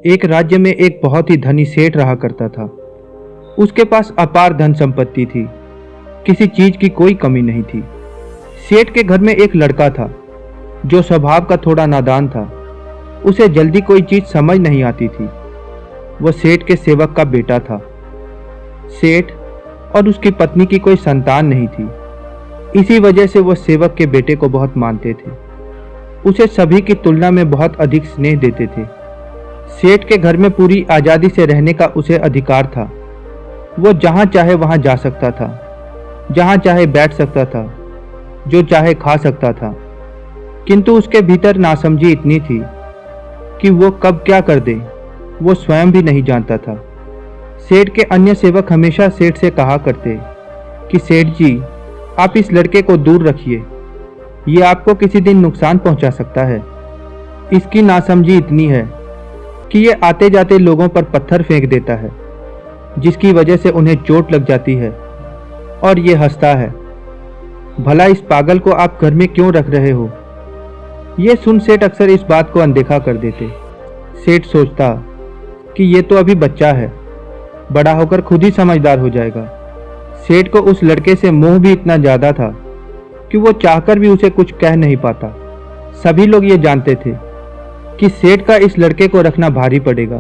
एक राज्य में एक बहुत ही धनी सेठ रहा करता था। उसके पास अपार धन संपत्ति थी, किसी चीज की कोई कमी नहीं थी। सेठ के घर में एक लड़का था जो स्वभाव का थोड़ा नादान था। उसे जल्दी कोई चीज समझ नहीं आती थी। वह सेठ के सेवक का बेटा था। सेठ और उसकी पत्नी की कोई संतान नहीं थी। इसी वजह से वह सेवक के बेटे को बहुत मानते थे। उसे सभी की तुलना में बहुत अधिक स्नेह देते थे। सेठ के घर में पूरी आज़ादी से रहने का उसे अधिकार था। वो जहाँ चाहे वहाँ जा सकता था, जहाँ चाहे बैठ सकता था, जो चाहे खा सकता था। किंतु उसके भीतर नासमझी इतनी थी कि वो कब क्या कर दे वो स्वयं भी नहीं जानता था। सेठ के अन्य सेवक हमेशा सेठ से कहा करते कि सेठ जी, आप इस लड़के को दूर रखिए, ये आपको किसी दिन नुकसान पहुंचा सकता है। इसकी नासमझी इतनी है कि ये आते जाते लोगों पर पत्थर फेंक देता है, जिसकी वजह से उन्हें चोट लग जाती है और ये हंसता है। भला इस पागल को आप घर में क्यों रख रहे हो? ये सुन सेठ अक्सर इस बात को अनदेखा कर देते। सेठ सोचता कि ये तो अभी बच्चा है, बड़ा होकर खुद ही समझदार हो जाएगा। सेठ को उस लड़के से मोह भी इतना ज्यादा था कि वो चाहकर भी उसे कुछ कह नहीं पाता। सभी लोग ये जानते थे कि सेठ का इस लड़के को रखना भारी पड़ेगा।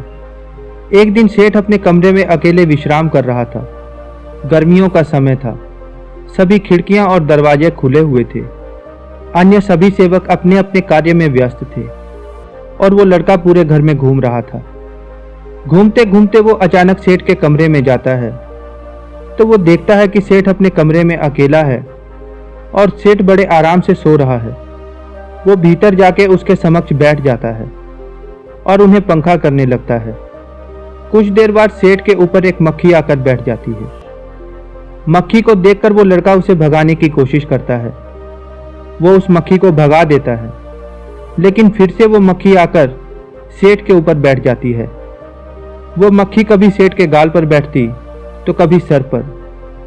एक दिन सेठ अपने कमरे में अकेले विश्राम कर रहा था। गर्मियों का समय था। सभी खिड़कियां और दरवाजे खुले हुए थे। अन्य सभी सेवक अपने अपने कार्य में व्यस्त थे और वो लड़का पूरे घर में घूम रहा था। घूमते घूमते वो अचानक सेठ के कमरे में जाता है तो वो देखता है कि सेठ अपने कमरे में अकेला है और सेठ बड़े आराम से सो रहा है। वो भीतर जाके उसके समक्ष बैठ जाता है और उन्हें पंखा करने लगता है। कुछ देर बाद सेठ के ऊपर एक मक्खी आकर बैठ जाती है। मक्खी को देखकर वो लड़का उसे भगाने की कोशिश करता है। वो उस मक्खी को भगा देता है, लेकिन फिर से वो मक्खी आकर सेठ के ऊपर बैठ जाती है। वो मक्खी कभी सेठ के गाल पर बैठती तो कभी सर पर,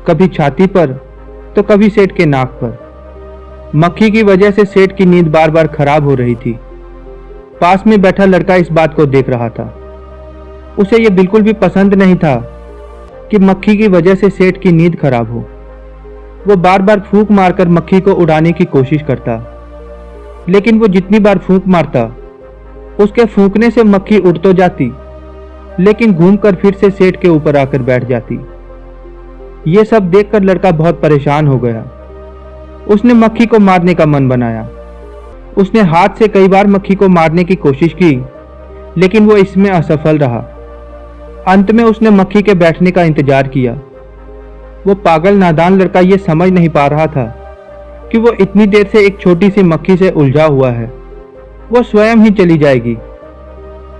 कभी छाती पर तो कभी सेठ के नाक पर। मक्खी की वजह से सेठ की नींद बार बार खराब हो रही थी। पास में बैठा लड़का इस बात को देख रहा था। उसे यह बिल्कुल भी पसंद नहीं था कि मक्खी की वजह से सेठ की नींद खराब हो। वो बार बार फूंक मारकर मक्खी को उड़ाने की कोशिश करता, लेकिन वो जितनी बार फूंक मारता उसके फूंकने से मक्खी उड़ तो जाती, लेकिन घूमकर फिर से सेठ के ऊपर आकर बैठ जाती। ये सब देखकर लड़का बहुत परेशान हो गया। उसने मक्खी को मारने का मन बनाया। उसने हाथ से कई बार मक्खी को मारने की कोशिश की, लेकिन वो इसमें असफल रहा। अंत में उसने मक्खी के बैठने का इंतजार किया। वो पागल नादान लड़का ये समझ नहीं पा रहा था कि वो इतनी देर से एक छोटी सी मक्खी से उलझा हुआ है, वो स्वयं ही चली जाएगी।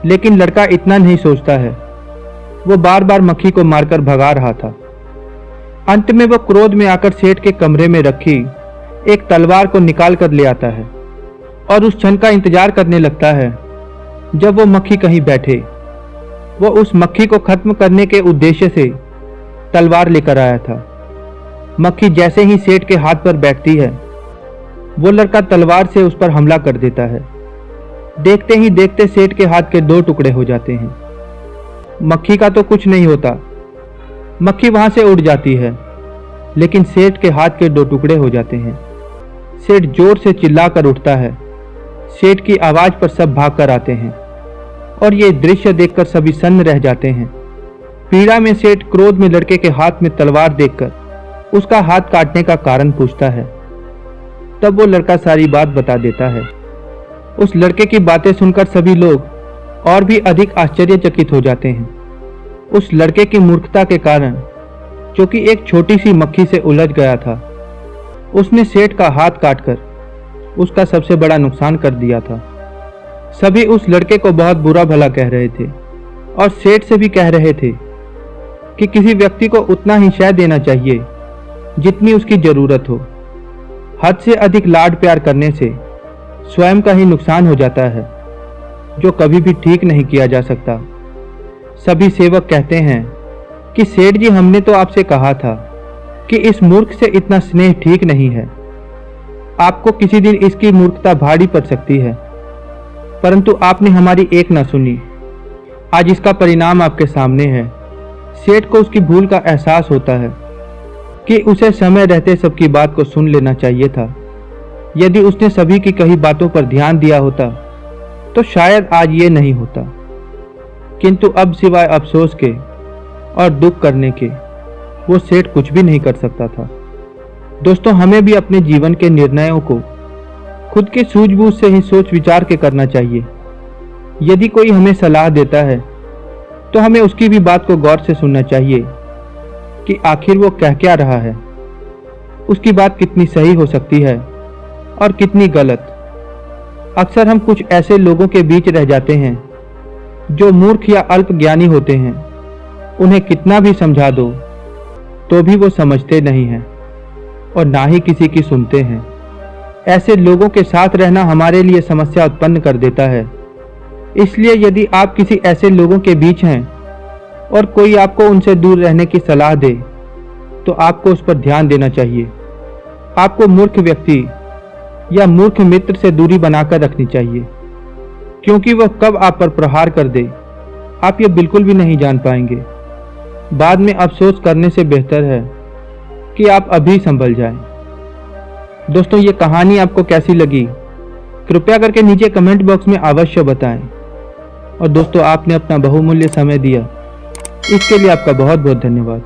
लेकिन लड़का इतना नहीं सोचता है। वो बार बार मक्खी को मारकर भगा रहा था। अंत में वो क्रोध में आकर सेठ के कमरे में रखी एक तलवार को निकाल कर ले आता है और उस क्षण का इंतजार करने लगता है जब वो मक्खी कहीं बैठे। वो उस मक्खी को खत्म करने के उद्देश्य से तलवार लेकर आया था। मक्खी जैसे ही सेठ के हाथ पर बैठती है, वो लड़का तलवार से उस पर हमला कर देता है। देखते ही देखते सेठ के हाथ के 2 टुकड़े हो जाते हैं। मक्खी का तो कुछ नहीं होता, मक्खी वहां से उड़ जाती है, लेकिन सेठ के हाथ के 2 टुकड़े हो जाते हैं। सेठ जोर से चिल्लाकर उठता है। सेठ की आवाज पर सब भागकर आते हैं और ये दृश्य देखकर सभी सन्न रह जाते हैं। पीड़ा में सेठ क्रोध में लड़के के हाथ में तलवार देखकर उसका हाथ काटने का कारण पूछता है। तब वो लड़का सारी बात बता देता है। उस लड़के की बातें सुनकर सभी लोग और भी अधिक आश्चर्यचकित हो जाते हैं। उस लड़के की मूर्खता के कारण, जो कि एक छोटी सी मक्खी से उलझ गया था, उसने सेठ का हाथ काटकर उसका सबसे बड़ा नुकसान कर दिया था। सभी उस लड़के को बहुत बुरा भला कह रहे थे और सेठ से भी कह रहे थे कि किसी व्यक्ति को उतना ही शय देना चाहिए जितनी उसकी जरूरत हो। हद से अधिक लाड प्यार करने से स्वयं का ही नुकसान हो जाता है, जो कभी भी ठीक नहीं किया जा सकता। सभी सेवक कहते हैं कि सेठ जी, हमने तो आपसे कहा था कि इस मूर्ख से इतना स्नेह ठीक नहीं है। आपको किसी दिन इसकी मूर्खता भारी पड़ सकती है, परंतु आपने हमारी एक न सुनी। आज इसका परिणाम आपके सामने है। सेठ को उसकी भूल का एहसास होता है कि उसे समय रहते सबकी बात को सुन लेना चाहिए था। यदि उसने सभी की कही बातों पर ध्यान दिया होता तो शायद आज ये नहीं होता। किंतु अब सिवाय अफसोस के और दुख करने के वो सेठ कुछ भी नहीं कर सकता था। दोस्तों, हमें भी अपने जीवन के निर्णयों को खुद की सूझबूझ से ही सोच विचार के करना चाहिए। यदि कोई हमें सलाह देता है तो हमें उसकी भी बात को गौर से सुनना चाहिए कि आखिर वो कह क्या रहा है, उसकी बात कितनी सही हो सकती है और कितनी गलत। अक्सर हम कुछ ऐसे लोगों के बीच रह जाते हैं जो मूर्ख या अल्प ज्ञानी होते हैं। उन्हें कितना भी समझा दो तो भी वो समझते नहीं हैं और ना ही किसी की सुनते हैं। ऐसे लोगों के साथ रहना हमारे लिए समस्या उत्पन्न कर देता है। इसलिए यदि आप किसी ऐसे लोगों के बीच हैं और कोई आपको उनसे दूर रहने की सलाह दे तो आपको उस पर ध्यान देना चाहिए। आपको मूर्ख व्यक्ति या मूर्ख मित्र से दूरी बनाकर रखनी चाहिए, क्योंकि वह कब आप पर प्रहार कर दे आप ये बिल्कुल भी नहीं जान पाएंगे। बाद में अफसोस करने से बेहतर है कि आप अभी संभल जाएं। दोस्तों, ये कहानी आपको कैसी लगी कृपया करके नीचे कमेंट बॉक्स में अवश्य बताएं। और दोस्तों, आपने अपना बहुमूल्य समय दिया, इसके लिए आपका बहुत बहुत धन्यवाद।